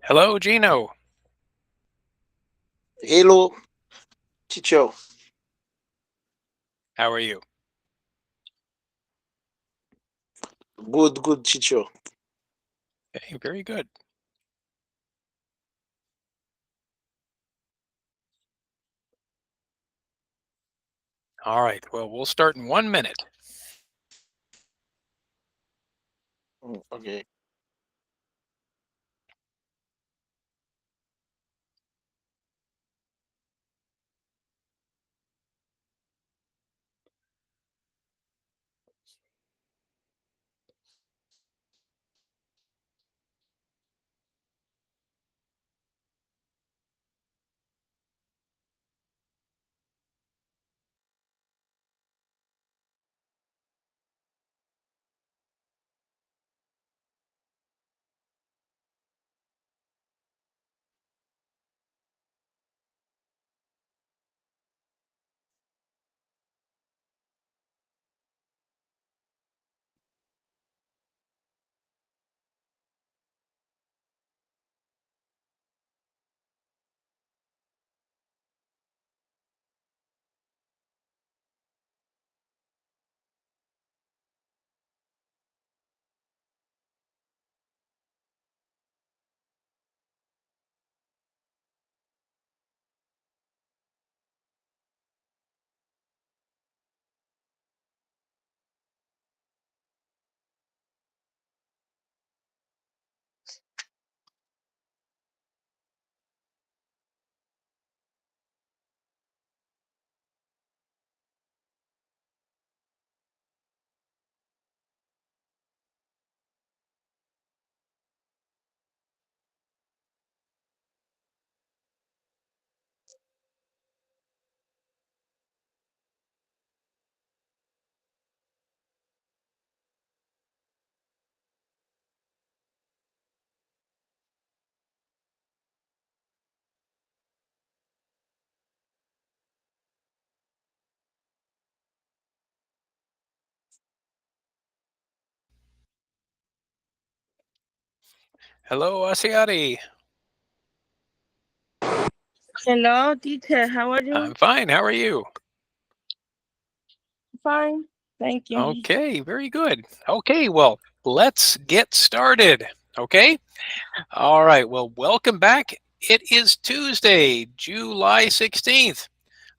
Hello, Gino. Hello, teacher. How are you? Good, teacher. Okay, very good. All right. Well, we'll start in 1 minute. Okay. Hello, Asiati. Hello, teacher. How are you? I'm fine. How are you? Fine. Thank you. Okay, very good. Okay, well, let's get started. Okay. All right. Well, welcome back. It is Tuesday, July 16th,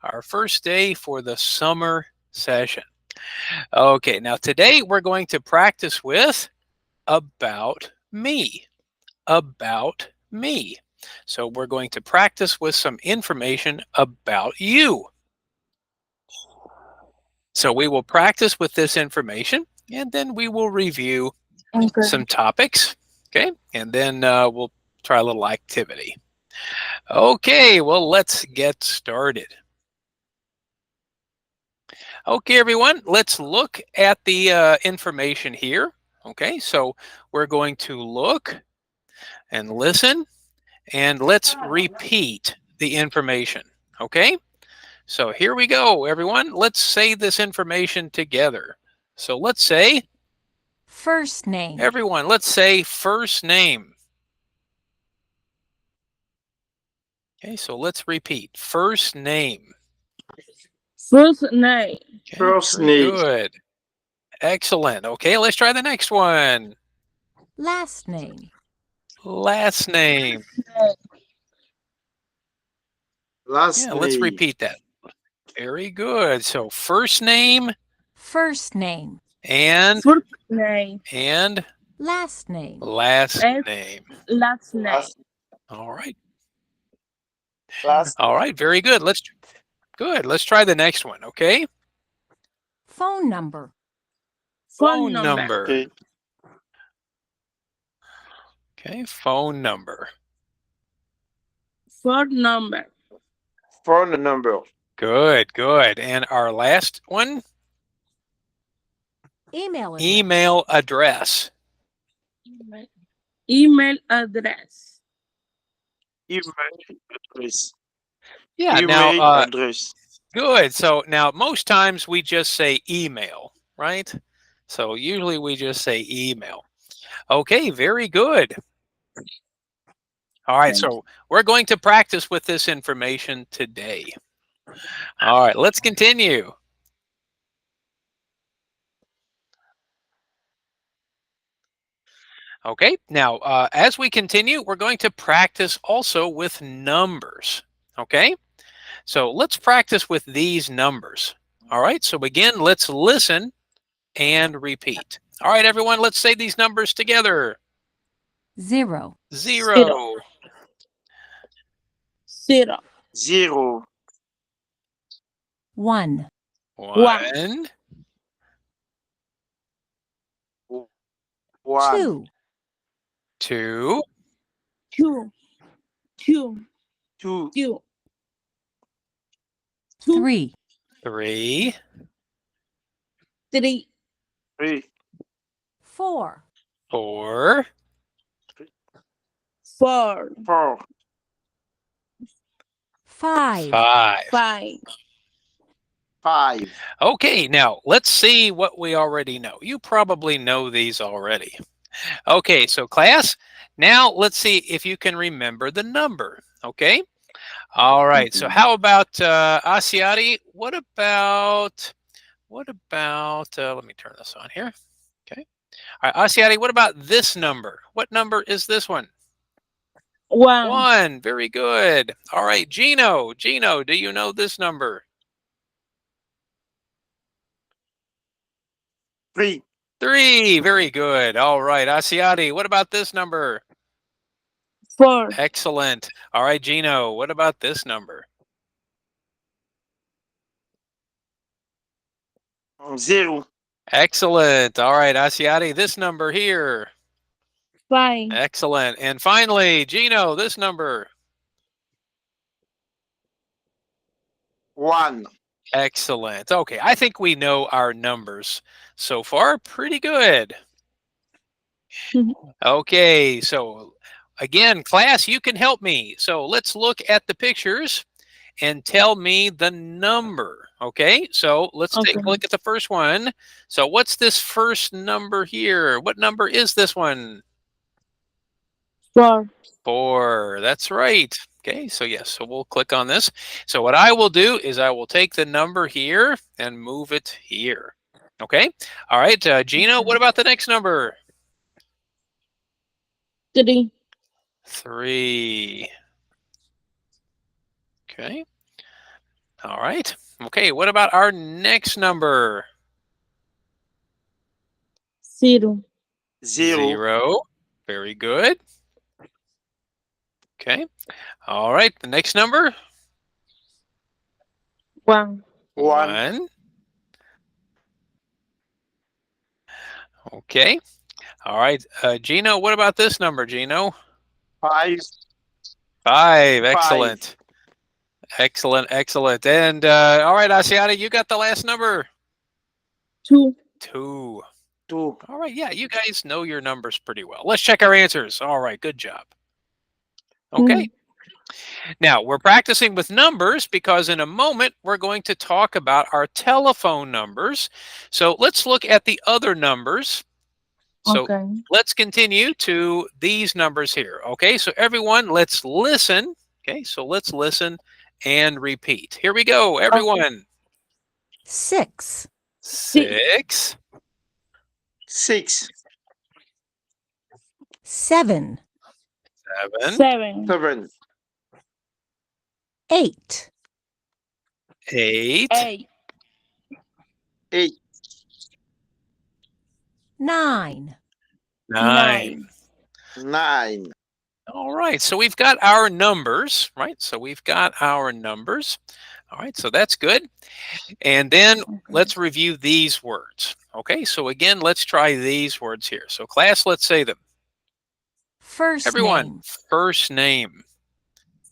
our first day for the summer session. Okay, now today we're going to practice with about me. About me. So we're going to practice with some information about you. So we will practice with this information and then we will review Okay. some topics. Okay. And then we'll try a little activity. Okay. Well, let's get started. Okay, everyone, let's look at the information here. Okay. So we're going to look and listen and let's repeat the information. Okay. So here we go, everyone. Let's say this information together. So let's say, First name. everyone, let's say first name. Okay, so let's repeat first name. First name. Okay, First very name. good. Excellent. Okay, let's try the next one. Last name. Last name. Last Yeah, let's name. repeat that. Very good. So first name First name. and First name. Last name. last And name. last name. All right. Last. All right, very good. Let's try the next one, okay? Phone number. Phone number. number. Okay. Okay, phone number. Phone number. Phone number. Good, good. And our last one, Email address. email address. Email address. Email address. Yeah, Email now, address. good. So now most times we just say email, right? So usually we just say email. Okay, very good. All right, Thank so we're going to practice with this information today. All right, let's continue. Okay, now as we continue, we're going to practice also with numbers. Okay, so let's practice with these numbers. All right, so again, let's listen and repeat. All right, everyone, let's say these numbers together. 0, 0, 0, 0, 1, 1, 1, 2, 2, 2, 2, 2, 2, 3, 3, 3, 3, 4, 4, 4, 4, 5, 5. 5. 5, Okay, now let's see what we already know. You probably know these already. Okay, so class, now let's see if you can remember the number. Okay. All right. So Okay. how about Asiati? What about? Let me turn this on here. Okay. All right, Asiati. What about this number? What number is this one? 1, 1. Very good. All right, Gino. Gino, do you know this number? 3, 3. Very good. All right, Asiati. What about this number? 4, Excellent. All right, Gino. What about this number? 0, Excellent. All right, Asiati. This number here. 5, Excellent. And finally, Gino, this number. 1. Excellent. Okay, I think we know our numbers so far. Pretty good. Mhm. Okay, so again, class, you can help me. So let's look at the pictures and tell me the number. Okay, so let's take a Okay. look at the first one. So what's this first number here? What number is this one? 4, 4. That's right. Okay, so yes, so we'll click on this. So what I will do is I will take the number here and move it here. Okay. All right, Gino, what about the next number? 3, 3. Okay. All right. Okay, what about our next number? 0, 0, 0. Very good. Okay. All right, the next number? 1, 1, 1. Okay. All right, Gino, what about this number, Gino? 5, 5. Excellent. Excellent, excellent. And all right, Asiata, you got the last number? 2, 2. 2, All right, yeah, you guys know your numbers pretty well. Let's check our answers. All right, good job. Okay. Now, we're practicing with numbers because in a moment we're going to talk about our telephone numbers. So let's look at the other numbers. So okay. let's continue to these numbers here. Okay, so everyone, let's listen. Okay, so let's listen and repeat. Here we go, everyone. 6, 6, 6, 7, 7, 7, 7, 8, 8, 8, 8, 9, 9. 9, All right, so we've got our numbers, right? So we've got our numbers. All right, so that's good. And then let's review these words. Okay, so again, let's try these words here. So class, let's say them. first Everyone, name, first name,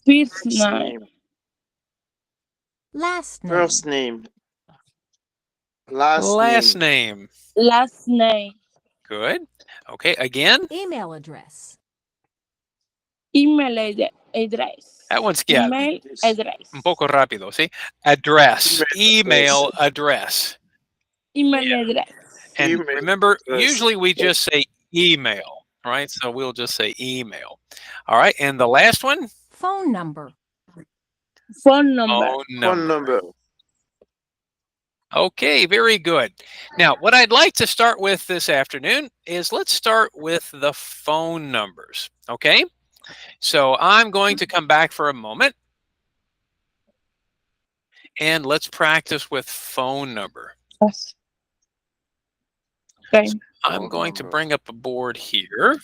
First first name, name, last name, first name, last last name, name. last name, Good. Okay, again, email address, email address, that one's, yeah, email address, un poco rápido, ¿sí? Address, Email email address. email Yeah. address, And Email remember, address. usually we just say email, right? So we'll just say email. All right, and the last one, Phone number. Phone number. phone Phone number. number. Okay, very good. Now, what I'd like to start with this afternoon is let's start with the phone numbers, okay? So I'm going to come back for a moment and let's practice with phone number. Yes. Okay. I'm Phone going to number. bring up a board here.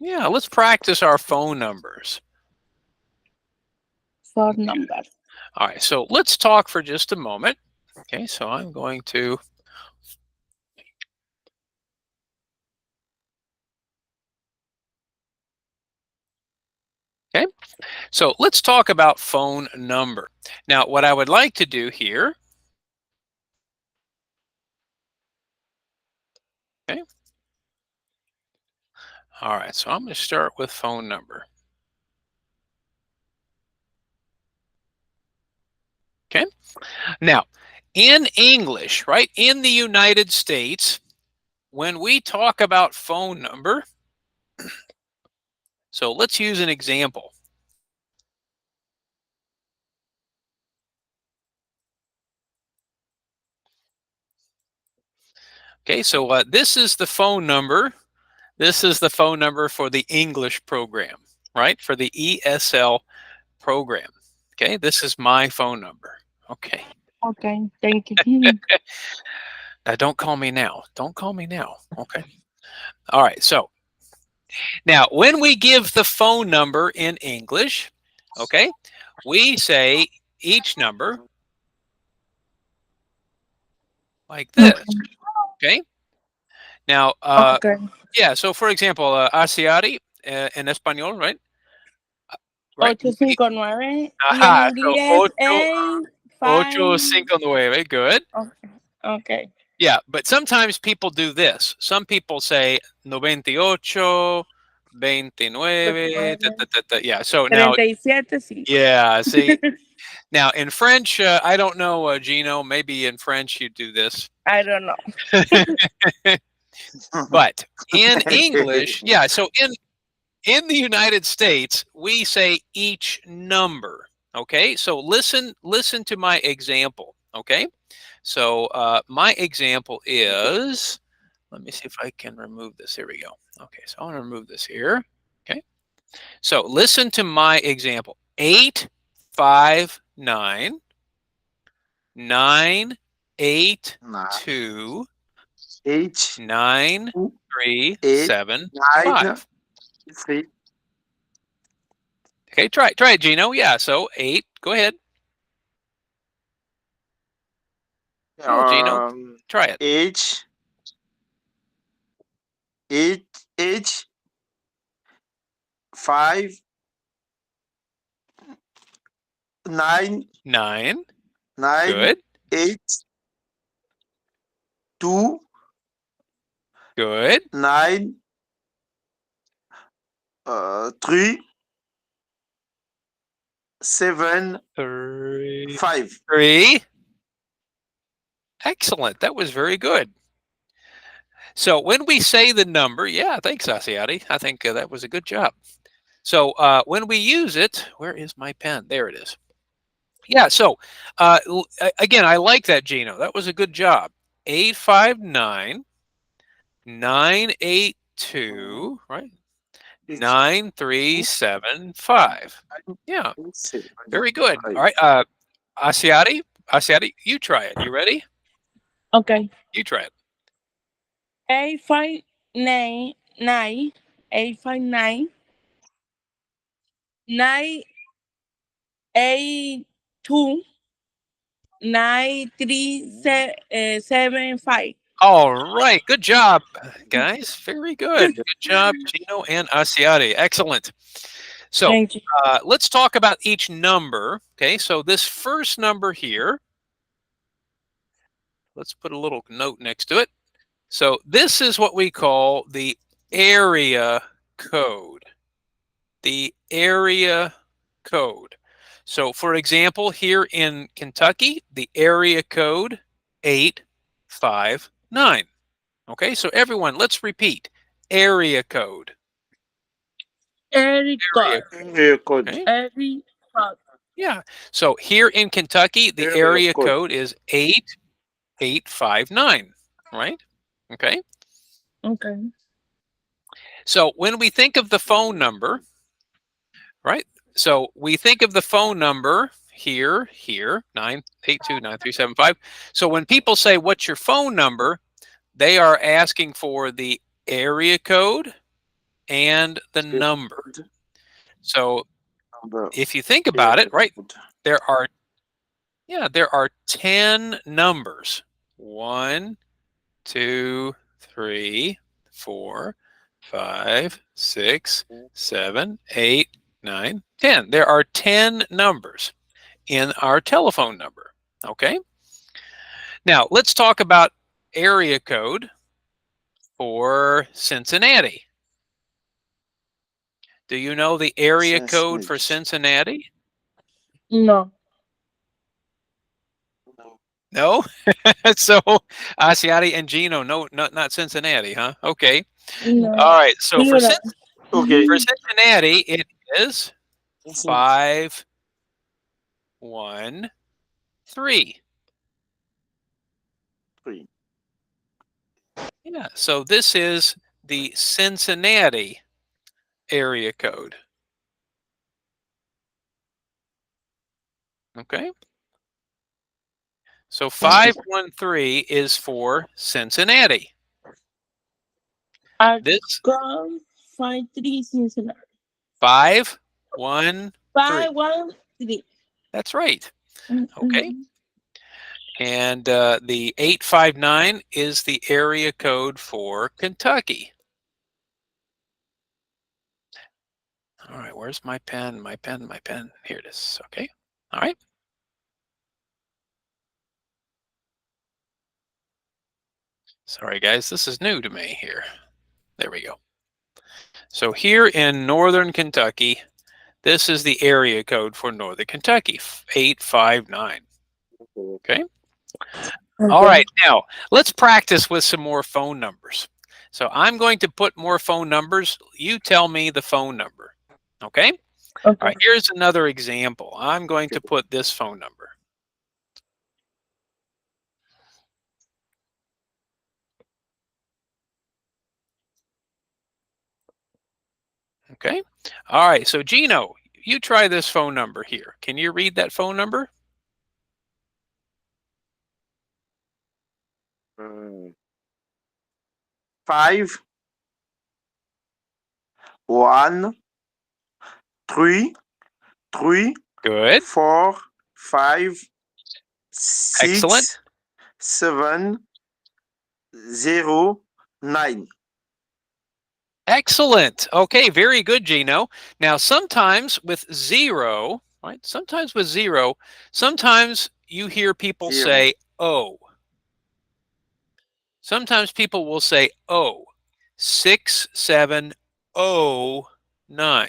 Yeah, let's practice our phone numbers. Phone number. All right, so let's talk for just a moment. Okay, so I'm going to Okay, so let's talk about phone number. Now, what I would like to do here, okay. All right, so I'm going to start with phone number. Okay, now in English, right, in the United States, when we talk about phone number, so let's use an example. Okay, so this is the phone number. This is the phone number for the English program, right? For the ESL program. Okay, this is my phone number. Okay. Okay. Thank you. Don't call me now. Don't call me now. Okay. All right. So now when we give the phone number in English, okay, we say each number like this. Okay. Now, Okay. yeah. So for example, Asiari in Espanol, right? Right. 859. Ajá. Y en So inglés ocho, 859. Good. Okay. Okay. Yeah, but sometimes people do this. Some people say 98, 29, yeah. So now, 37, sí. yeah, see, now in French, I don't know, Gino, maybe in French you do this. I don't know. But in English, yeah, so in the United States, we say each number, okay? So listen to my example, okay? So my example is, let me see if I can remove this. Here we go. Okay, so I want to remove this here. Okay. So listen to my example. 8, 5, 9, 9, 8, 2, 8, 9, 3, 8, 7, 9, 5. 3. Okay, try it, Gino. Yeah, so 8. Go ahead. Yeah, Gino, try it. 8, 8, 8, 5, 9, 9. 9, Good. 8, 2, Good. 9, 3, 7, 3. 5. 3. Excellent. That was very good. So when we say the number, yeah, thanks, Asiati. I think that was a good job. So when we use it, where is my pen? There it is. Yeah, so again, I like that, Gino. That was a good job. 859, 982, right? 9375. Yeah, very good. All right, Asiati, you try it. You ready? Okay. You try it. 859, 859, 982, 937, 5. All right, good job, guys. Very good. Good job, Gino and Asiati. Excellent. So Thank you. let's talk about each number. Okay, so this first number here, let's put a little note next to it. So this is what we call the area code. The area code. So for example, here in Kentucky, the area code 859. Okay, so everyone, let's repeat. Area code. area code. Area code. Okay. Area code. Yeah. So here in Kentucky, the Area area code. code is 8859, right? Okay. Okay. So when we think of the phone number, right? So we think of the phone number here, 982-9375. So when people say, what's your phone number? They are asking for the area code and the number. So Number. if you think about it, right, Code. there are 10 numbers. 1, 2, 3, 4, 5, 6, 7, 8, 9, 10. There are 10 numbers in our telephone number. Okay. Now let's talk about area code for Cincinnati. Do you know the area code for Cincinnati? No. No? So Asiati and Gino, no, not Cincinnati, huh? Okay. No. All right. So for, No. Okay. for Cincinnati, it is 5, 1, 3. 3. Yeah. So this is the Cincinnati area code. Okay. So 513 is for Cincinnati. This Article 53 Cincinnati. 513. 513. That's right. Mm-hmm. Okay. And the 859 is the area code for Kentucky. All right, where's my pen? My pen. Here it is. Okay. All right. Sorry, guys. This is new to me here. There we go. So here in northern Kentucky, this is the area code for northern Kentucky, 859. Okay. All right. Now, let's practice with some more phone numbers. So I'm going to put more phone numbers. You tell me the phone number. Okay? Okay. All right, here's another example. I'm going to put this phone number. Okay. All right. So Gino, you try this phone number here. Can you read that phone number? 5, 1, 3, 3, Good. 4, 5, 6, Excellent. 7, 0, 9. Excellent. Okay, very good, Gino. Now, sometimes with 0, right? Sometimes with 0, sometimes you hear people 0. say, oh. Sometimes people will say, oh, 6709.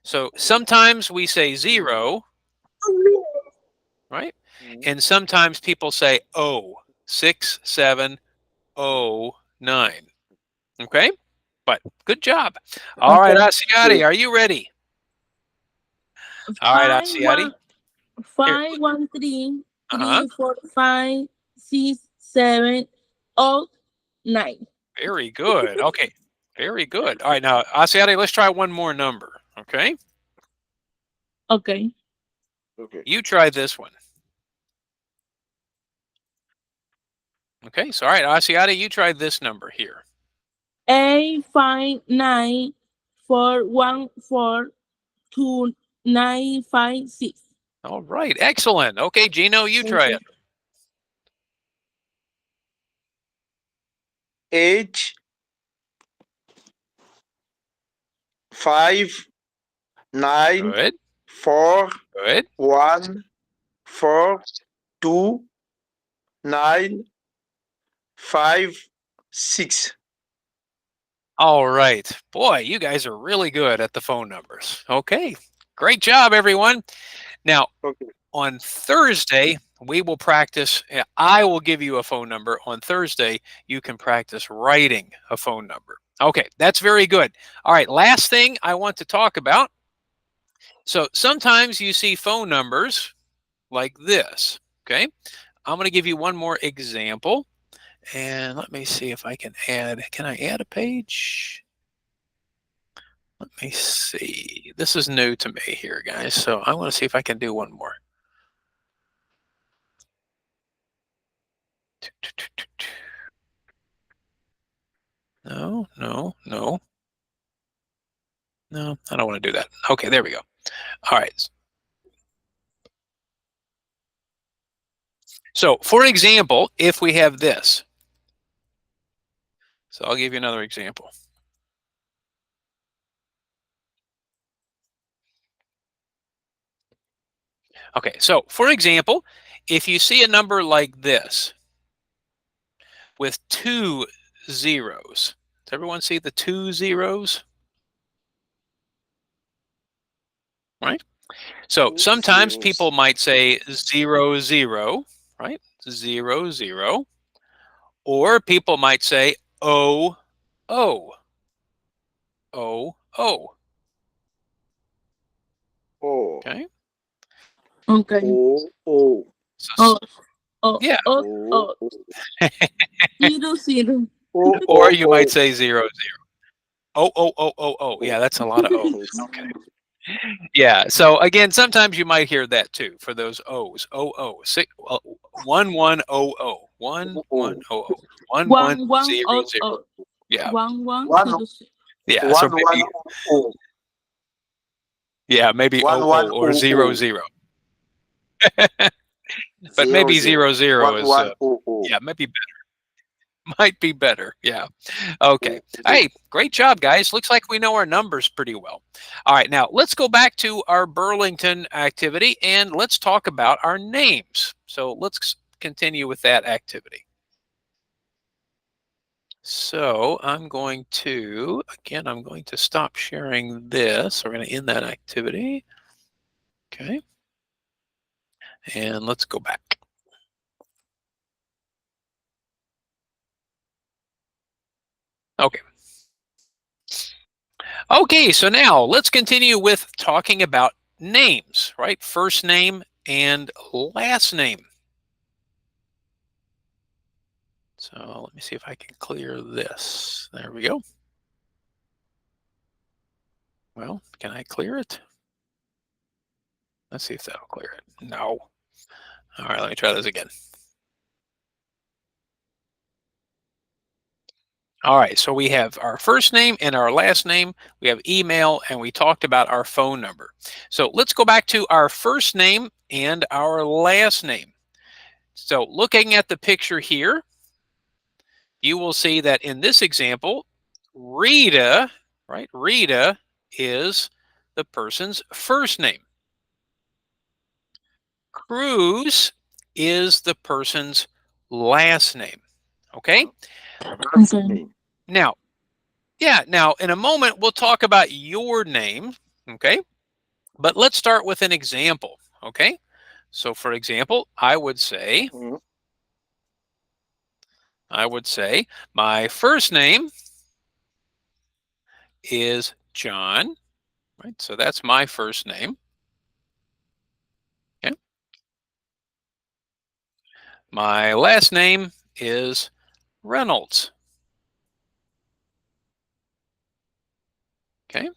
So sometimes we say 0, right? And sometimes people say, oh, 6709. Okay? But good job. All right, Asiati, are you ready? All right, Asiati. 513 Uh-huh. 3 4 5 6 7 8 9. Very good. Okay. Very good. All right, now, Asiati, let's try one more number. Okay? Okay. Okay. You try this one. Okay, so all right, Asiati, you try this number here. 859 414 2956. All right, excellent. Okay, Gino, you try it. 8, 5, 9, Good, 4, good. 1, 4, 2, 9, 5, 6. All right. Boy, you guys are really good at the phone numbers. Okay, great job, everyone. Now, Okay. on Thursday, we will practice. I will give you a phone number. On Thursday, you can practice writing a phone number. Okay, that's very good. All right, last thing I want to talk about. So sometimes you see phone numbers like this, okay? I'm going to give you one more example. And let me see if I can I add a page? Let me see. This is new to me here, guys. So I want to see if I can do one more. No, no, no. No, I don't want to do that. Okay, there we go. All right. So for example, if we have this, so I'll give you another example. Okay, so for example, if you see a number like this with 2 zeros, does everyone see the 2 zeros? Right? So sometimes people might say 0, 0, right? 0, 0. Or people might say O, O, O, O. Oh. Okay? Okay. Oh. So, yeah. Oh. 0, 0. Or you might say 0, 0. Oh, oh, oh, oh, oh. Yeah, that's a lot of O's. Okay. Yeah. So again, sometimes you might hear that too for those O's. O, O. 1, 1, O, O. 1, 1, O, O. 1, 1, 1, 0, 0. Yeah. 1, 1, 0, 0. Yeah. So maybe, yeah, maybe O, O or 0, 0. But maybe 0, 0 is, yeah, maybe better. Might be better. Yeah. Okay. Hey, great job, guys. Looks like we know our numbers pretty well. All right. Now let's go back to our Burlington activity and let's talk about our names. So let's continue with that activity. So I'm going to stop sharing this. We're going to end that activity. Okay. And let's go back. Okay. Okay, so now let's continue with talking about names, right? First name and last name. So let me see if I can clear this. There we go. Well, can I clear it? Let's see if that'll clear it. No. All right, let me try this again. All right, so we have our first name and our last name. We have email, and we talked about our phone number. So let's go back to our first name and our last name. So looking at the picture here, you will see that in this example, Rita, right? Rita is the person's first name. Cruz is the person's last name. Okay? Okay. Now, now in a moment, we'll talk about your name. Okay? But let's start with an example. Okay? So for example, I would say, my first name is John, right? So that's my first name. Okay. My last name is Reynolds. Okay.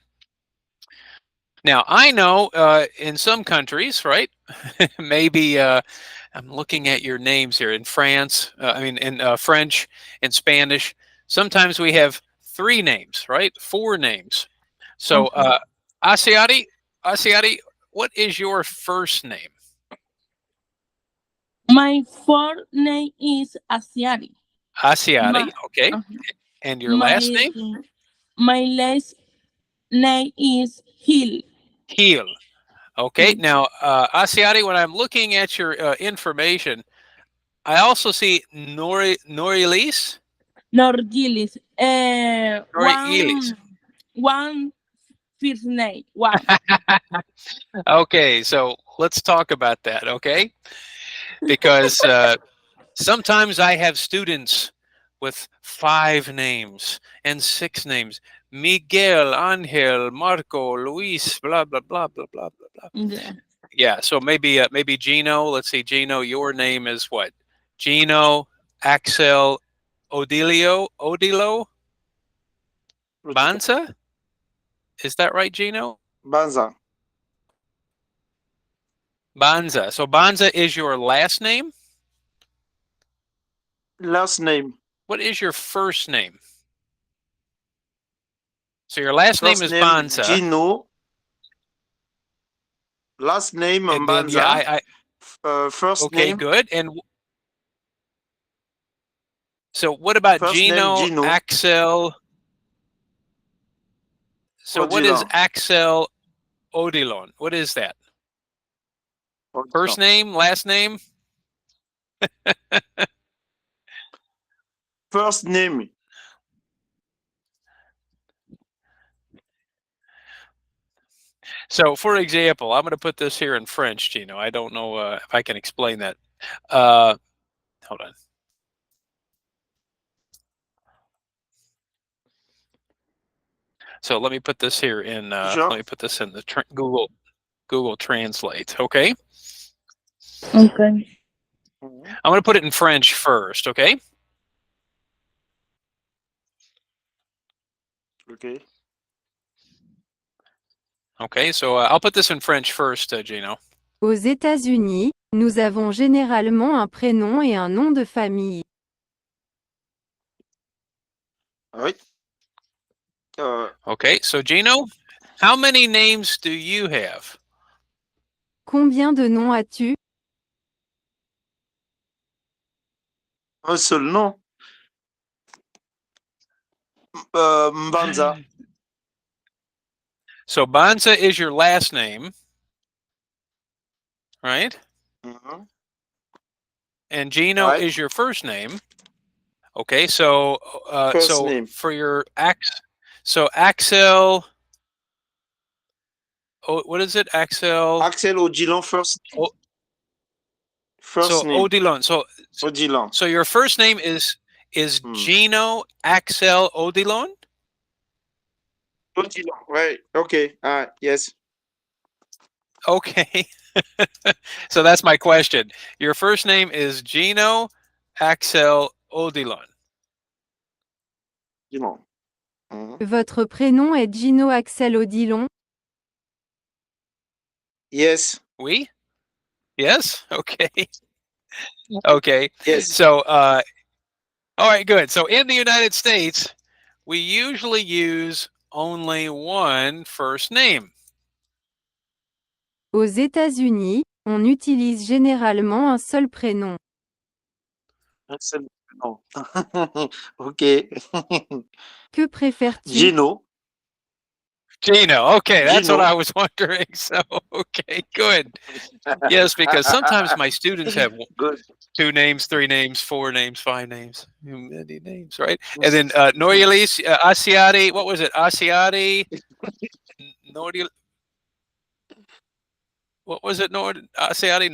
Now I know in some countries, right? Maybe I'm looking at your names here in France. In French and Spanish. Sometimes we have 3 names, right? 4 names. So, Asiati, what is your first name? My first name is Asiari. Asiati, okay. And your last name? My last name is Hill. Hill. Okay. Now, Asiati, when I'm looking at your information, I also see Norilis. Norgilis. Norilis. One first name. One. Okay, so let's talk about that, okay? Because sometimes I have students with 5 names and 6 names. Miguel, Angel, Marco, Luis, blah, blah, blah, blah, blah, blah, blah. Yeah. Yeah, so maybe Gino. Let's see, Gino, your name is what? Gino, Axel, Odilo, Banza? Is that right, Gino? Banza. Banza. So Banza is your last name? Last name. What is your first name? So your last First name is name Banza. Gino. Last name And then, Banza. yeah, First okay, name. good. And so what about First name Gino, Gino. Axel? So what is Odilon. Axel Odilon? What is that? First name, last name? First name. So, for example, I'm going to put this here in French, Gino. I don't know if I can explain that. Hold on. So let me put this here in. Sure. Let me put this in the Google Translate. Okay. Okay. I'm going to put it in French first. Okay. Okay. Okay. So I'll put this in French first, Gino. Aux États-Unis, nous avons généralement un prénom et un nom de famille. Oui. Okay. So Gino, how many names do you have? Combien de noms as-tu? Un seul nom. Mbanza. So Banza is your last name, right? Mhm. And Gino Right. is your first name. Okay, so First name. for your so Axel, what is it? Axel. Axel Odilon first name. Oh, First so name. Odilon. Odilon. So your first name is Gino Axel Odilon. Odilon. Right. Okay. Yes. Okay. So that's my question. Your first name is Gino Axel Odilon. Odilon. Mhm. Votre prénom est Gino Axel Odilon? Yes. Oui? Yes? Okay. Okay. Yes. So all right, good. So in the United States, we usually use only one first name. Aux États-Unis, on utilise généralement un seul prénom. Axel. Non. Okay. Que préfères-tu? Gino. Gino. Okay, that's what Gino. I was wondering. So, okay, good. Yes, because sometimes my students have Good. 2 names, 3 names, 4 names, 5 names, many names, right? And then Noyelis, Asiati, what was it? Asiati, Nordi, what was it? Asiati,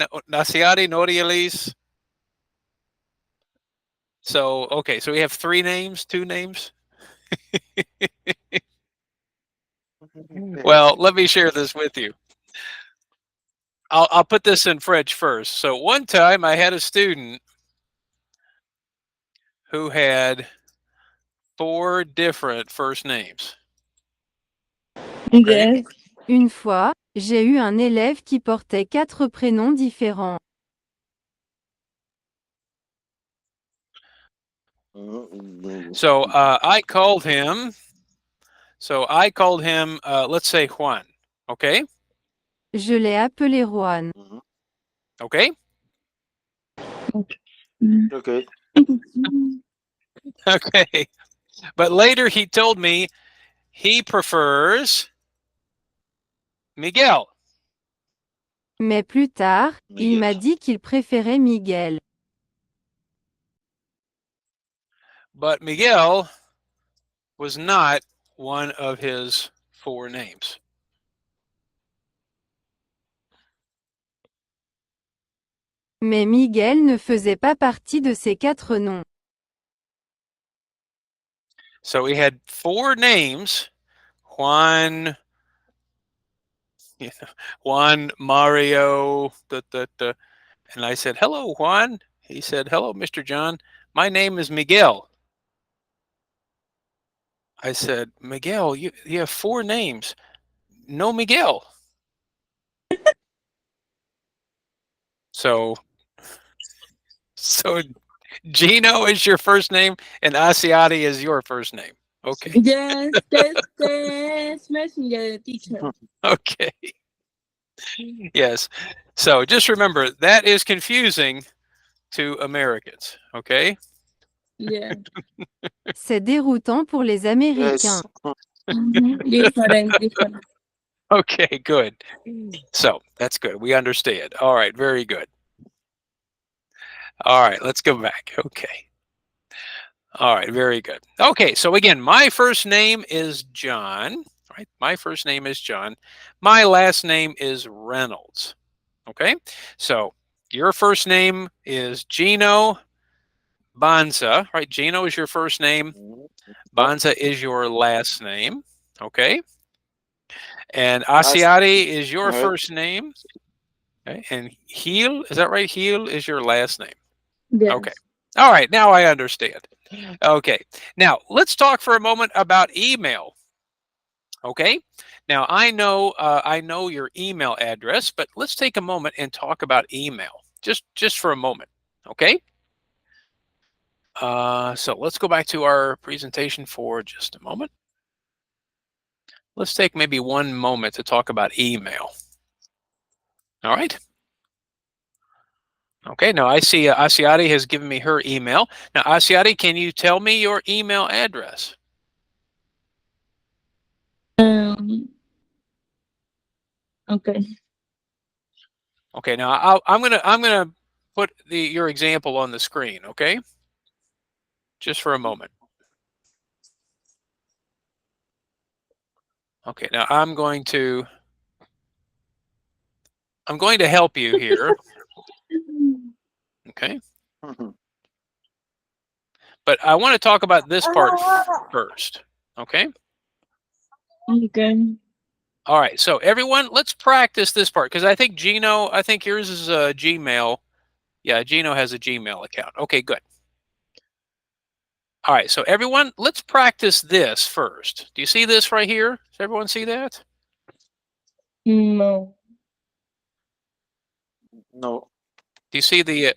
Norielis. So, okay, so we have 3 names, 2 names. Well, let me share this with you. I'll put this in French first. So one time I had a student who had 4 different first names. Okay? Yes. Une fois, j'ai eu un élève qui portait 4 prénoms différents. So I called him. Let's say Juan. Okay? Je l'ai appelé Juan. Okay? Okay. Okay. But later he told me he prefers Miguel. Mais plus tard, il Miguel. m'a dit qu'il préférait Miguel. But Miguel was not one of his 4 names. Mais Miguel ne faisait pas partie de ces 4 noms. So we had 4 names: Juan, Juan, Mario, and I said, "Hello, Juan." He said, "Hello, Mr. John. My name is Miguel." I said, "Miguel, you have 4 names. No Miguel." So Gino is your first name and Asiati is your first name. Okay. Yes, that's messenger teacher. Okay. Yes. So just remember that is confusing to Americans. Okay. Yeah. C'est déroutant pour les Américains. Yes. Different. Okay, good. So that's good. We understand. All right, very good. All right, let's go back. Okay. All right, very good. Okay, so again, my first name is John, right? My first name is John. My last name is Reynolds. Okay, so your first name is Gino Banza, right? Gino is your first name. Banza is your last name. Okay. And Asiati is your Right. first name. Okay. And Heel, is that right? Heel is your last name. Yes. Okay. All right. Now I understand. Okay. Now let's talk for a moment about email. Okay. Now I know your email address, but let's take a moment and talk about email just for a moment. Okay. So let's go back to our presentation for just a moment. Let's take maybe one moment to talk about email. All right. Okay, now I see Asiati has given me her email. Now, Asiati, can you tell me your email address? Okay. Okay, now I'm gonna put your example on the screen. Okay, just for a moment. Okay, now I'm going to help you here. Okay, but I want to talk about this part first. Okay. Okay. All right, so everyone, let's practice this part because I think Gino, I think yours is a Gmail. Yeah, Gino has a Gmail account. Okay, good. All right, so everyone, let's practice this first. Do you see this right here? Does everyone see that? No. No. Do you see the?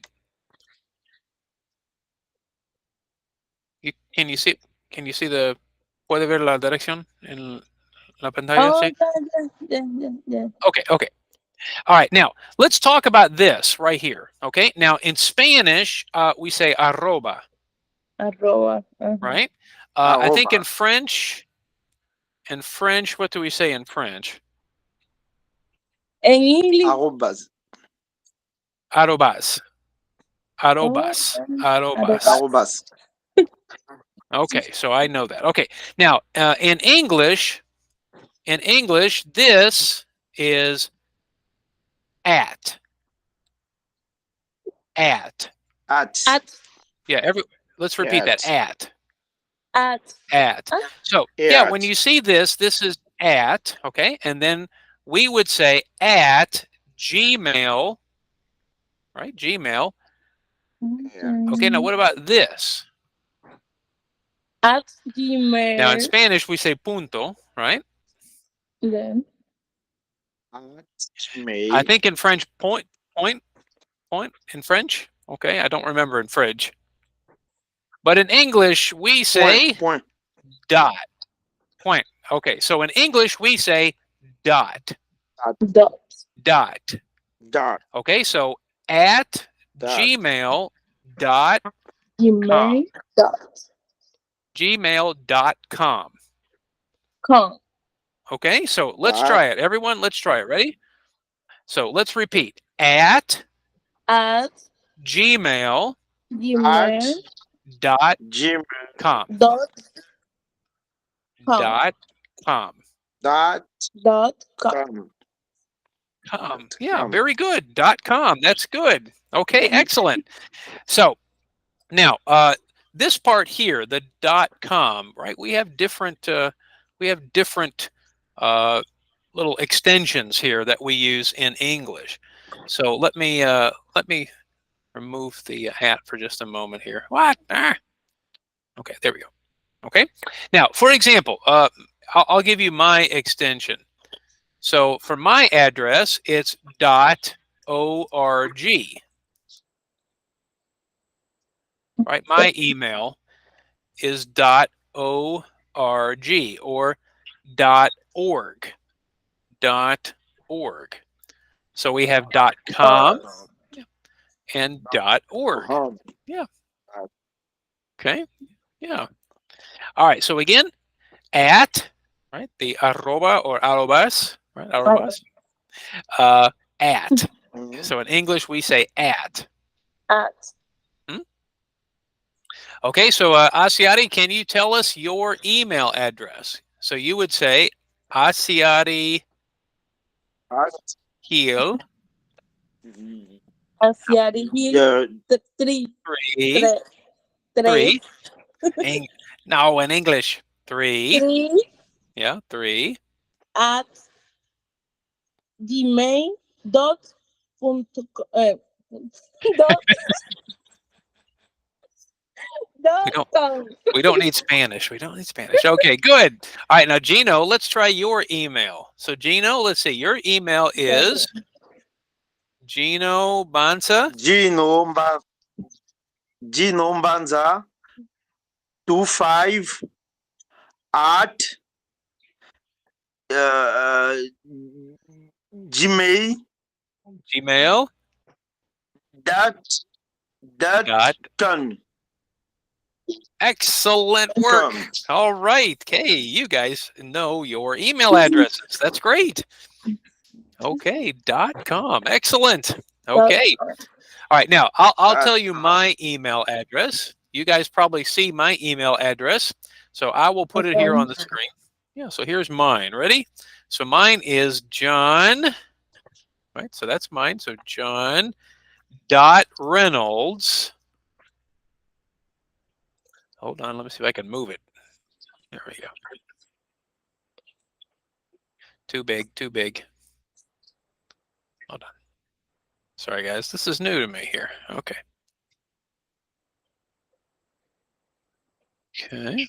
Can you see? Can you see the? ¿Puede ver la dirección en la pantalla? Oh, ¿Sí? yeah. Okay, okay. All right, now let's talk about this right here. Okay, now in Spanish, we say arroba, Arroba. right? I think in French, what do we say in French? En English. Arrobas. Arrobas. Arrobas. Arrobas. Arrobas. Okay, so I know that. Okay, now in English, this is at. At. At. Yeah, let's repeat that. At. At. So yeah, when you see this is at, okay, and then we would say at Gmail, right? Gmail. Okay, now what about this? At Gmail. Now in Spanish we say punto, right? Yeah. At Gmail. I think in French point in French. Okay, I don't remember in French. But in English we say point. dot. Point. Okay, so in English we say dot. Dot. Okay, so at Gmail dot gmail.com. Okay, so let's try it. Everyone, let's try it. Ready? So let's repeat. At Gmail dot com. Yeah, very good. .com. That's good. Okay, excellent. So now this part here, the .com, right? We have different little extensions here that we use in English. So let me remove the hat for just a moment here. What? Ah. Okay, there we go. Okay. Now, for example, I'll give you my extension. So for my address, it's .org. Right? My email is .org or .org. .org. So we have .com and .org. Yeah. Okay. Yeah. All right. So again, at, right? The arroba or arrobas, right? Arrobas. At. So in English, we say at. At. Okay. So Asiari, can you tell us your email address? So you would say Asiari Hill. Asiari Hill. Three. No, in English. 3. Yeah, 3. At gmail.com. We don't need Spanish. We don't need Spanish. Okay, good. All right, now Gino, let's try your email. So Gino, let's see. Your email is Gino Banza. Gino Banza 25 at Gmail. .com. Excellent work. All right. Okay, you guys know your email addresses. That's great. Okay, .com. Excellent. Okay. All right. Now I'll tell you my email address. You guys probably see my email address, so I will put it here on the screen. Yeah. So here's mine. Ready? So mine is John. Right. So that's mine. So John.Reynolds. Hold on. Let me see if I can move it. There we go. Too big. Too big. Hold on. Sorry, guys. This is new to me here. Okay. Okay.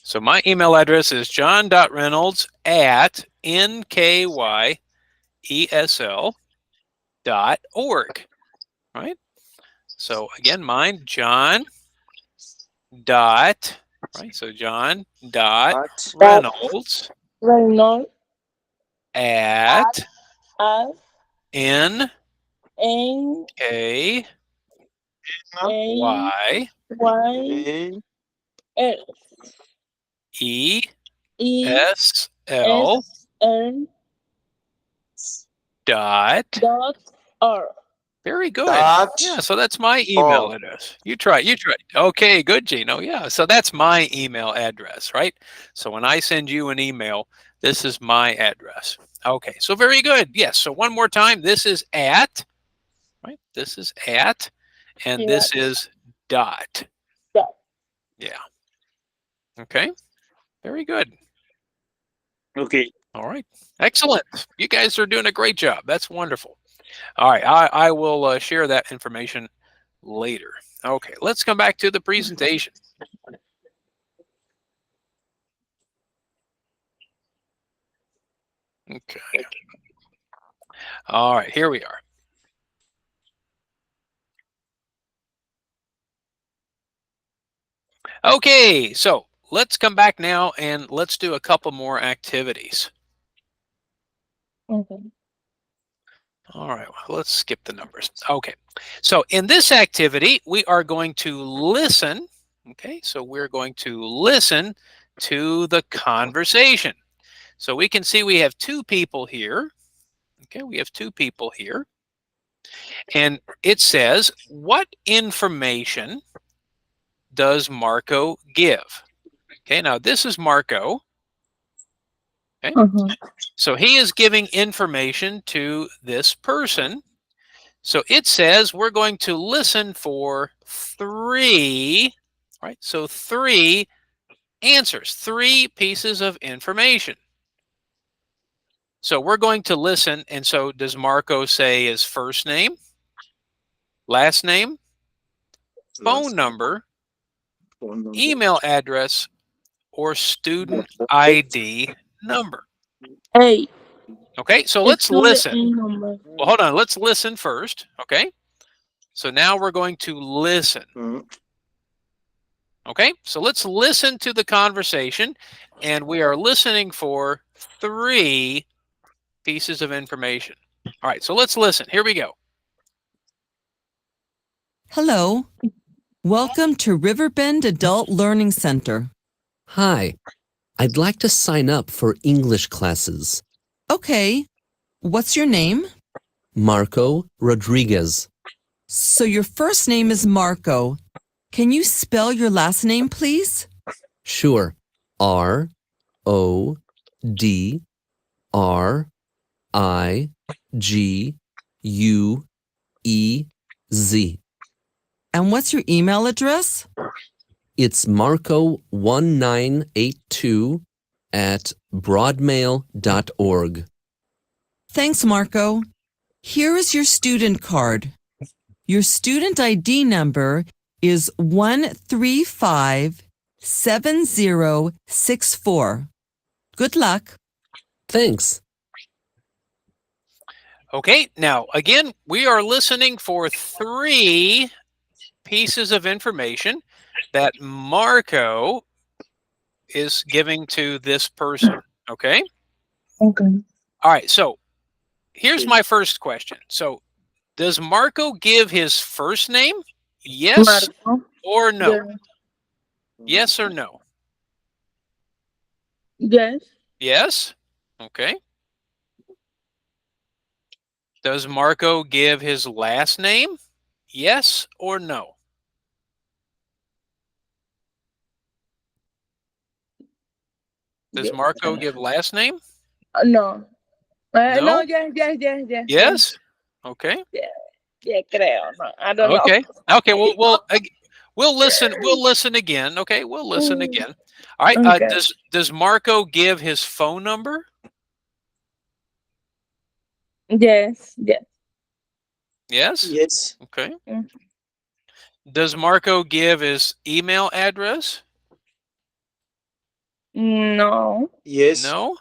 So my email address is john.reynolds@nkyesl.org. Right? So again, mine, John. Right? So John.Reynolds at NKYESL.org. Very good. Yeah, so that's my email address. You try. Okay, good, Gino. Yeah, so that's my email address, right? So when I send you an email, this is my address. Okay, so very good. Yes, so one more time. This is at, right? This is at, and this is dot. Yeah. Okay, very good. Okay. All right, excellent. You guys are doing a great job. That's wonderful. All right, I will share that information later. Okay, let's come back to the presentation. Okay. All right, here we are. Okay, so let's come back now and let's do a couple more activities. Okay. All right, well, let's skip the numbers. Okay, so in this activity, we are going to listen. Okay, so we're going to listen to the conversation. So we can see we have 2 people here. Okay, we have 2 people here. And it says, what information does Marco give? Okay, now this is Marco. Okay. So he is giving information to this person. So it says we're going to listen for 3 All right, so 3 answers, 3 pieces of information. So we're going to listen. And so does Marco say his first name, last name, phone number, email address, or student ID number? A. Okay, so let's listen. Number. Well, hold on. Let's listen first. Okay. So now we're going to listen. Okay, so let's listen to the conversation, and we are listening for 3 pieces of information. All right, so let's listen. Here we go. Hello. Welcome to Riverbend Adult Learning Center. Hi, I'd like to sign up for English classes. Okay. What's your name? Marco Rodriguez. So your first name is Marco. Can you spell your last name, please? Sure. R-O-D-R-I-G-U-E-Z. And what's your email address? It's marco1982@broadmail.org. Thanks, Marco. Here is your student card. Your student ID number is 1357064. Good luck. Thanks. Okay, now again, we are listening for 3 pieces of information that Marco is giving to this person. Okay. Okay. All right, so here's my first question. So does Marco give his first name? Yes Marco. or no? Yeah. Yes or no? Yes. Yes. Okay. Does Marco give his last name? Yes or no? Does Marco give last name? No. No? No, yes. Yes. Okay. Yeah, creo. No, I don't know. Okay. Okay. We'll listen. We'll listen again. Okay. We'll listen again. All right. Okay. Does Marco give his phone number? Yes. Yes. Yes. Okay. Mm. Does Marco give his email address? No. Yes. No.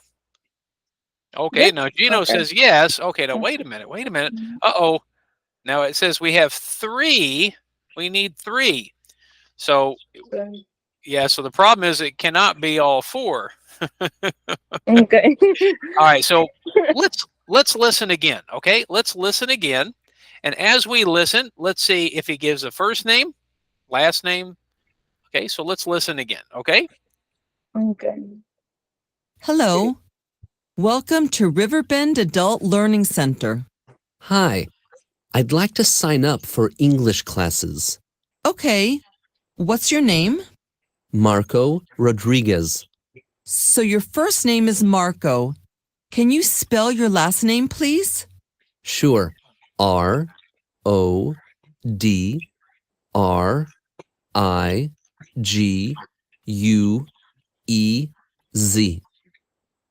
Okay. Yes. Now Gino Okay. says yes. Okay. Now wait a minute. Uh-oh. Now it says we have 3. We need 3. So yeah. So the problem is it cannot be all 4. Okay. All right. So let's listen again. Okay. Let's listen again. And as we listen, let's see if he gives a first name, last name. Okay. So let's listen again. Okay. Okay. Hello. Welcome to Riverbend Adult Learning Center. Hi, I'd like to sign up for English classes. Okay. What's your name? Marco Rodriguez. So your first name is Marco. Can you spell your last name, please? Sure. R-O-D-R-I-G-U-E-Z.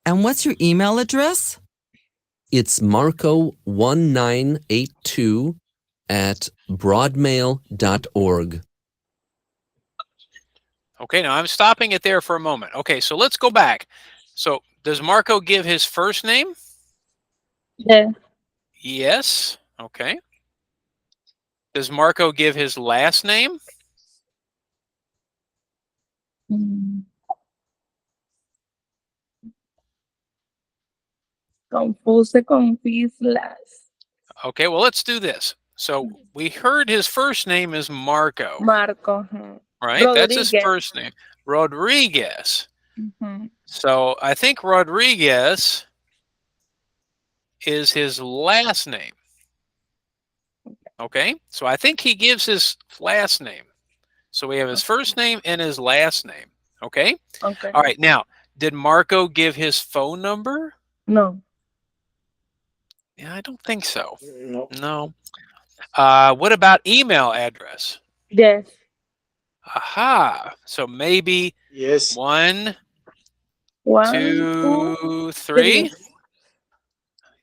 And what's your email address? It's marco1982@broadmail.org. Okay. Now I'm stopping it there for a moment. Okay. So let's go back. So does Marco give his first name? Yeah. Yes. Okay. Does Marco give his last name? Confused last. Okay. Well, let's do this. So we heard his first name is Marco, Marco. right? That's his Rodriguez. first name. Rodriguez. Mhm. So I think Rodriguez is his last name. Okay. So I think he gives his last name. So we have his first name and his last name. Okay. Okay. All right. Now, did Marco give his phone number? No. Yeah, I don't think so. No. No. What about email address? Yes. Aha. So maybe Yes. 1, 1, 2, 3.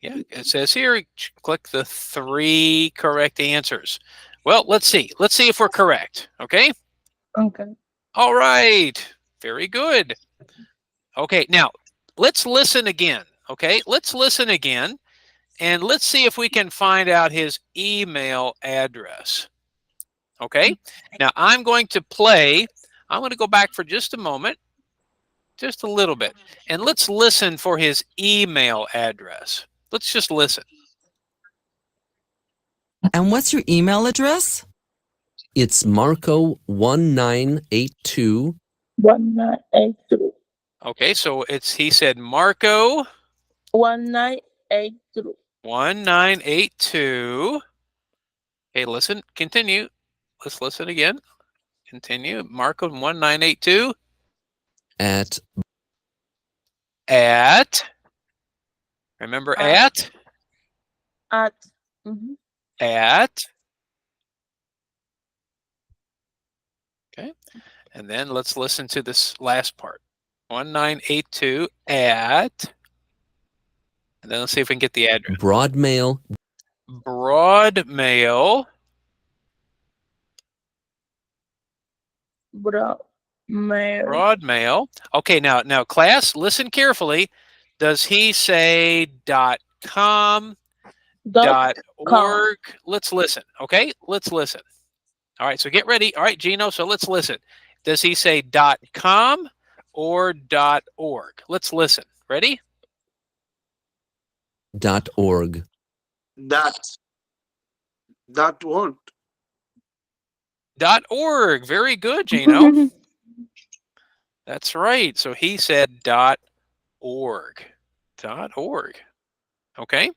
Yeah, it says here, click the 3 correct answers. Well, let's see. Let's see if we're correct. Okay. Okay. All right. Very good. Okay. Now let's listen again. Okay. Let's listen again. And let's see if we can find out his email address. Okay. Now I'm going to play. I'm going to go back for just a moment. Just a little bit. And let's listen for his email address. Let's just listen. And what's your email address? It's Marco1982 1982. Okay, so he said Marco 1982. 1982. Okay, listen, continue. Let's listen again. Continue. Marco 1982 at remember At. at Mhm. at. Okay. And then let's listen to this last part. 1982 at. And then let's see if we can get the address. Broadmail. Broadmail. Broadmail. Okay, now class, listen carefully. Does he say .com, .org? Let's listen. Okay, let's listen. All right, so get ready. All right, Gino, so let's listen. Does he say .com or .org? Let's listen. Ready? .org. That word. .org. Very good, Gino. That's right. So he said .org. .org. Okay.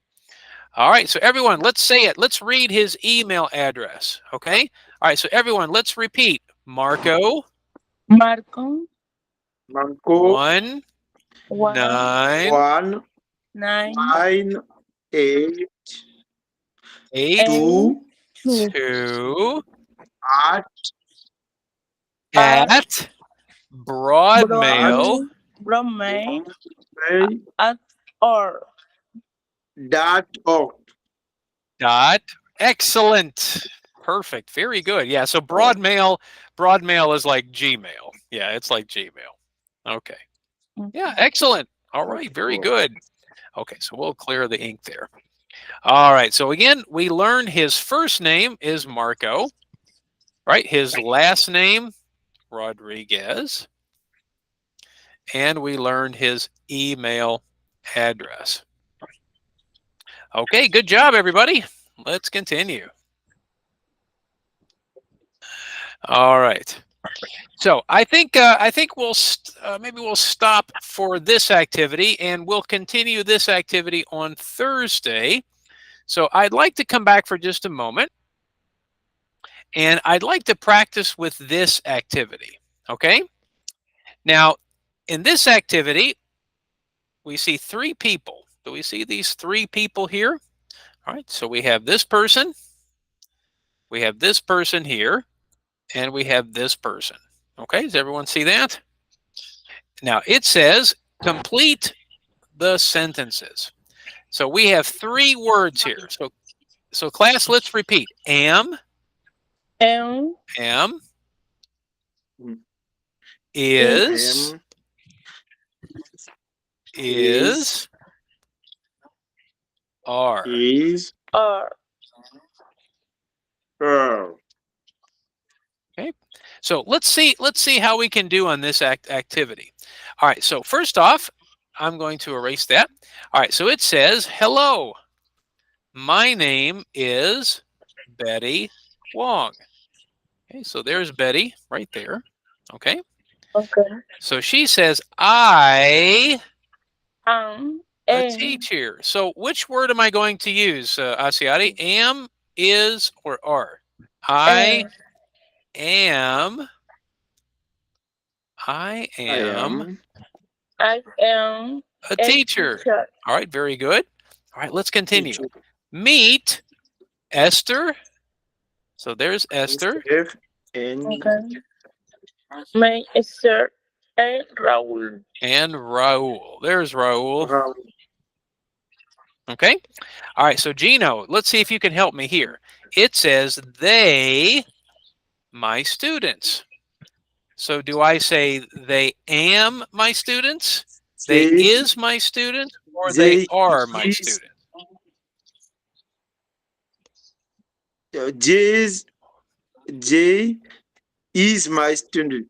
All right. So everyone, let's say it. Let's read his email address. Okay. All right. So everyone, let's repeat. Marco. 1 1 1 9 9 8 8 2 2 at Broadmail Broadmail mail at org. .org. Excellent. Perfect. Very good. Yeah. So broadmail is like Gmail. Yeah, it's like Gmail. Okay. Yeah, excellent. All right, very good. Okay, so we'll clear the ink there. All right, so again, we learned his first name is Marco, right? His last name, Rodriguez. And we learned his email address. Okay, good job, everybody. Let's continue. All right. So I think we'll maybe we'll stop for this activity, and we'll continue this activity on Thursday. So I'd like to come back for just a moment, and I'd like to practice with this activity. Okay. Now, in this activity, we see 3 people. Do we see these 3 people here? All right. So we have this person, we have this person here, and we have this person. Okay, does everyone see that? Now it says complete the sentences. So we have 3 words here. So class, let's repeat. Am is are. Is Okay. So let's see how we can do on this activity. All right, so first off, I'm going to erase that. All right, so it says, hello, my name is Betty Wong. Okay, so there's Betty right there. Okay. Okay. So she says, I Am a teacher. So which word am I going to use, Asiati? Am, is, or are? I am I am a teacher. All right, very good. All right, let's continue. Teacher. Meet Esther. So there's Esther. F N Okay. my sister, and Raul. And Raul. There's Raul. Raul. Okay. All right. So Gino, let's see if you can help me here. It says they, my students. So do I say they am my students? They is my student, or they are my is- student? J is my student.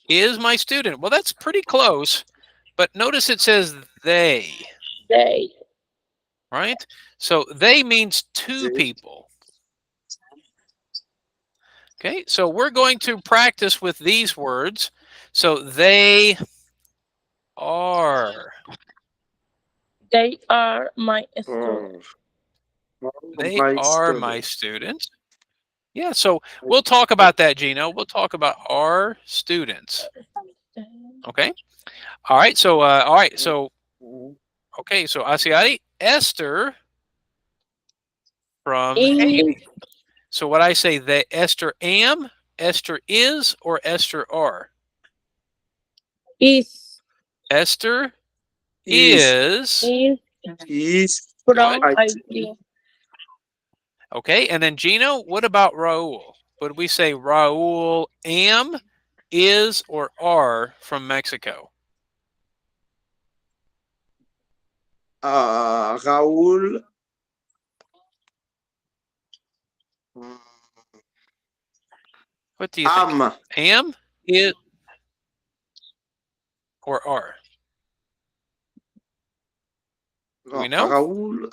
Is my student. Well, that's pretty close, but notice it says they, They. right? So they means two They. people. Okay, so we're going to practice with these words. So they are. They are my students. They are my students. Yeah, so we'll talk about that, Gino. We'll talk about our students. Okay. All right. So, okay. So, Asiari, Esther from Haiti. So, what I say, that Esther am, Esther is, or Esther are? Is. Esther is From Good. Haiti. Okay. And then, Gino, what about Raul? Would we say Raul am, is, or are from Mexico? Raul. What do you think? Am, is, or are? Do we know? Raul.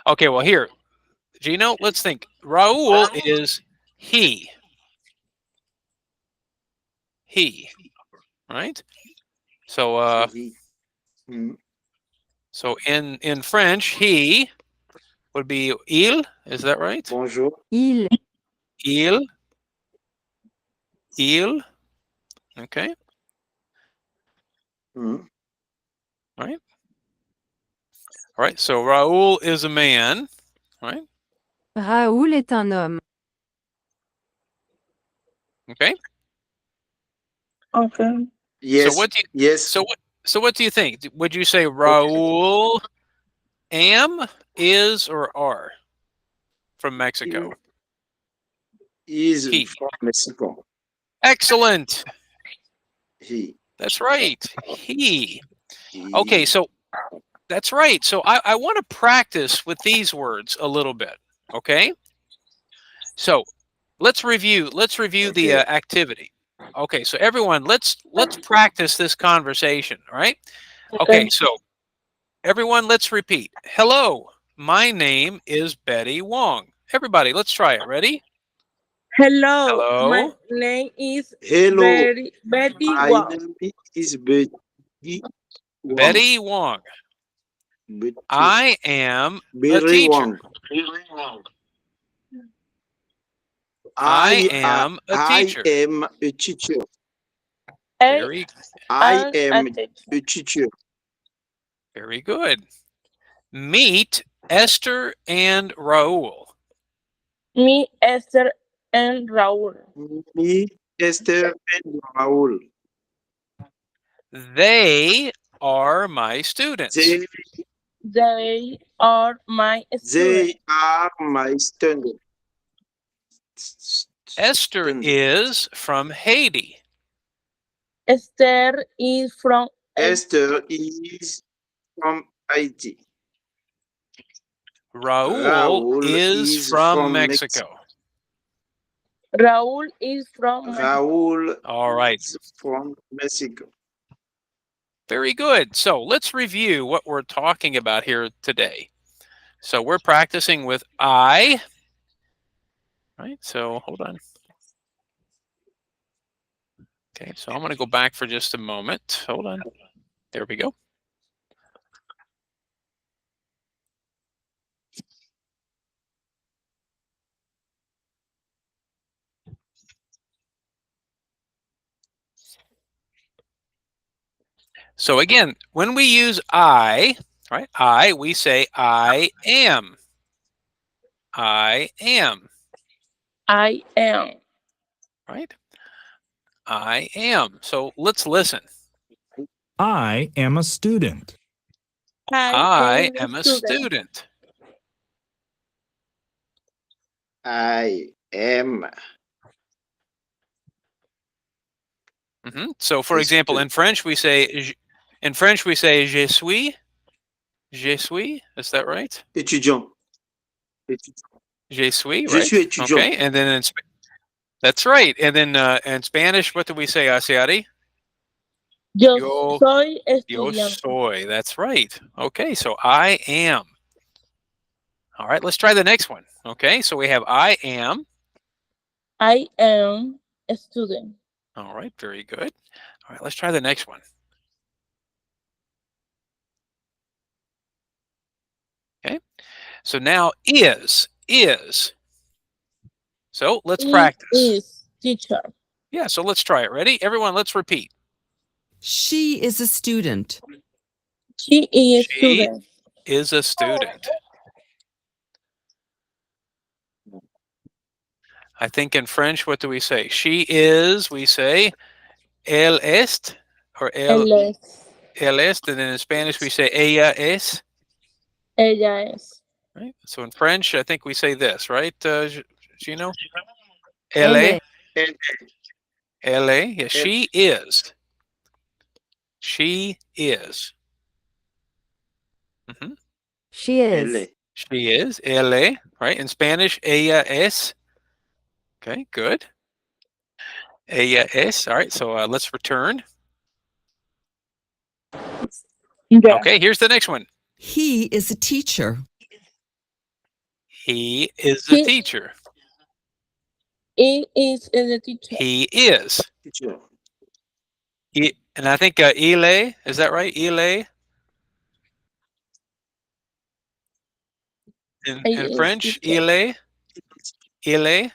Okay, well, here, Gino, let's think. Raul is he. He, right? So, so in French, he would be il. Is that right? Bonjour. Il. Il. Okay. Mm. Right. All right. So Raul is a man, right? Raoul est un homme. Okay. Okay. Yes. So what do you, yes. So what do you think? Would you say Raul am, is, or are from Mexico? Is He. from Mexico. Excellent. He. That's right. He. Okay, so that's right. So I want to practice with these words a little bit. Okay. So let's review the activity. Okay, so everyone, let's practice this conversation. All right. Okay, so everyone, let's repeat. Hello, my name is Betty Wong. Everybody, let's try it. Ready? Hello. Hello. My name is Hello. Betty My Wong. name is Betty. Betty Wong. Betty. I am a Betty teacher. Wong. I am a teacher. I am a teacher. Very, I am a teacher. very good. Meet Esther and Raul. Me, Esther, and Raul. Me, Esther, and Raul. They are my students. They are my students. They are my students. Esther is from Haiti. Esther is from Esther is from Haiti. Raul is from Mexico. Raul is from Raul All right. is from Mexico. Very good. So let's review what we're talking about here today. So we're practicing with I. Right. So hold on. Okay. So I'm going to go back for just a moment. Hold on. There we go. So again, when we use I, Right? We say I am. I am. I am. Right? I am. So let's listen. I am a student. I am a student. I am. So, for A example, in student. French we say je suis. Je suis. Is that right? Étudiant. Étudiant. Je suis. Je Right? suis étudiant. Okay. And then that's right. And then in Spanish, what do we say, Asiari? Yo soy Yo estudiante. soy. That's right. Okay. So I am. All right. Let's try the next one. Okay. So we have I am. I am a student. All right. Very good. All right. Let's try the next one. Okay. So now is. So let's practice. Is teacher. Yeah. So let's try it. Ready? Everyone, let's repeat. She is a student. She is She student. is a student. I think in French, what do we say? She is, we say, elle est, or Él es. elle est, and then in Spanish, we say ella es. Ella es. Right? So in French, I think we say this, right, Gino? Elle Elle, est. elle, yeah, she is. She is. She is. Elle. She is, elle, right? In Spanish, ella es. Okay, good. Ella es. All right, so let's return. Yeah. Okay, here's the next one. He is a teacher. He is the He- teacher. He is the teacher. He is. Teacher. And I think ile, is that right? Ile? In Is French, teacher. ile.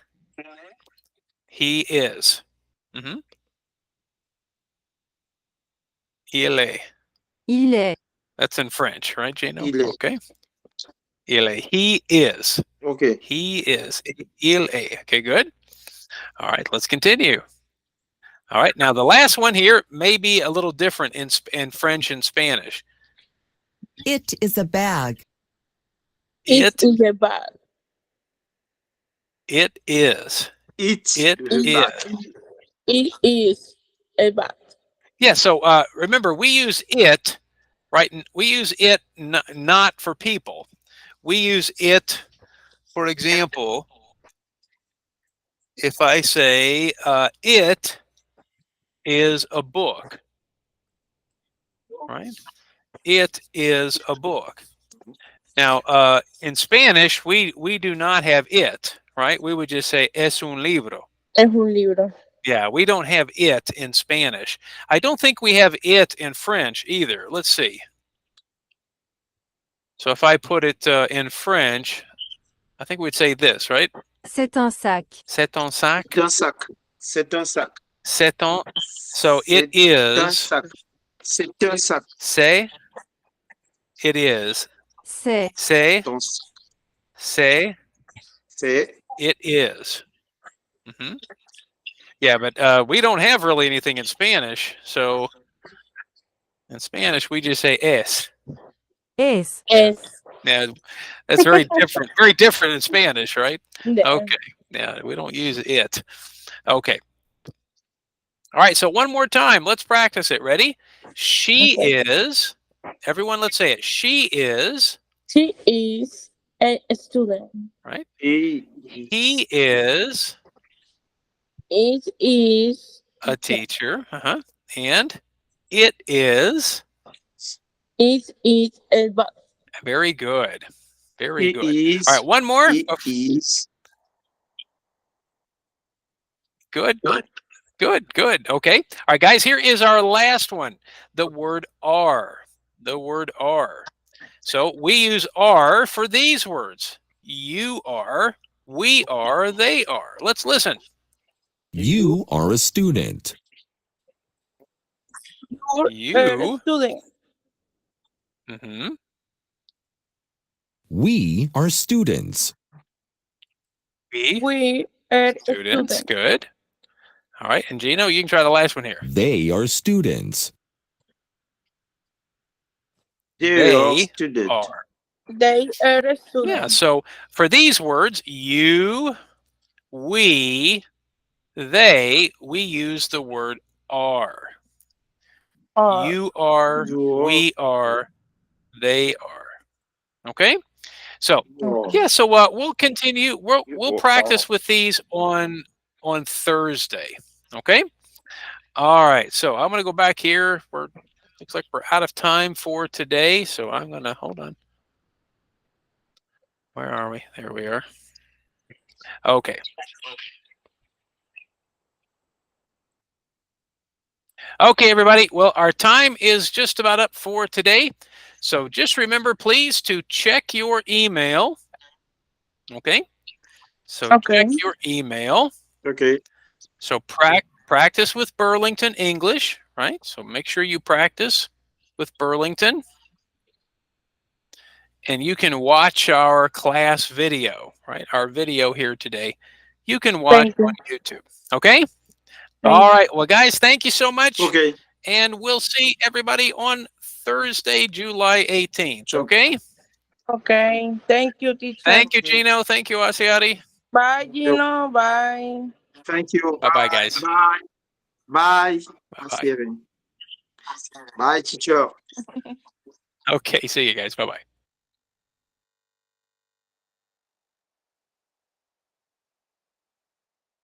He is. Il est. That's in French, right, Jano? Il est. Okay. Il He is. Okay. He is. Il est. Okay, good. All right, let's continue. All right, now the last one here may be a little different in French and Spanish. It is a bag. It is a bag. It is. It It is. is. It is a bag. Yeah, so remember, we use it, right? We use it not for people. We use it, for example, if I say it is a book, right? It is a book. Now, in Spanish, we do not have it, right? We would just say es un libro. Es un libro. Yeah, we don't have it in Spanish. I don't think we have it in French either. Let's see. So if I put it in French, I think we'd say this, right? C'est un sac. C'est un sac. C'est un sac. C'est un sac. C'est un. So it C'est un is. sac. C'est un sac. C'est. It is. C'est. C'est. Ton sac. C'est. C'est. It is. Yeah, but we don't have really anything in Spanish. So in Spanish, we just say es. Es. Es. Yeah, that's very different. Very different in Spanish, right? de- Okay. Yeah, we don't use it. Okay. All right. So one more time. Let's practice it. Ready? She Okay. is. Everyone, let's say it. She is. She is a student. Et He is It is a teacher. And it is. It is a bag. Very good. Very he good. is. All right. One more. He Oh, is. good. Good. Okay. All right, guys. Here is our last one. The word are. The word are. So we use are for these words. You are, we are, they are. Let's listen. You are a student. You're a You. student. Mhm. We are students. We are Students. students. Good. All right. And Gino, you can try the last one here. They are students. They are They student. are. They are students. Yeah. So for these words, you, we, they, we use the word are. Are. You are, You are. we are, they are. Okay. So You are. yeah, so we'll continue. We'll You practice are. with these on Thursday. Okay. All right. So I'm gonna go back here. Looks like we're out of time for today. So I'm gonna hold on. Where are we? There we are. Okay. Okay, everybody. Well, our time is just about up for today. So just remember, please, to check your email. Okay. So Okay. check your email. Okay. So practice with Burlington English, right? So make sure you practice with Burlington. And you can watch our class video, right? Our video here today. You can watch Thank you. on YouTube. Okay? Thank All right. Well, guys, thank you so much. Okay. And we'll see everybody on Thursday, July 18th. Okay? Okay. Thank you, teacher. Thank you, Gino. Thank you, Asiati. Bye, Gino. Bye. Thank you. Bye-bye, guys. Bye. Bye. Bye-bye. Steven. Bye, teacher. Okay. See you guys. Bye-bye.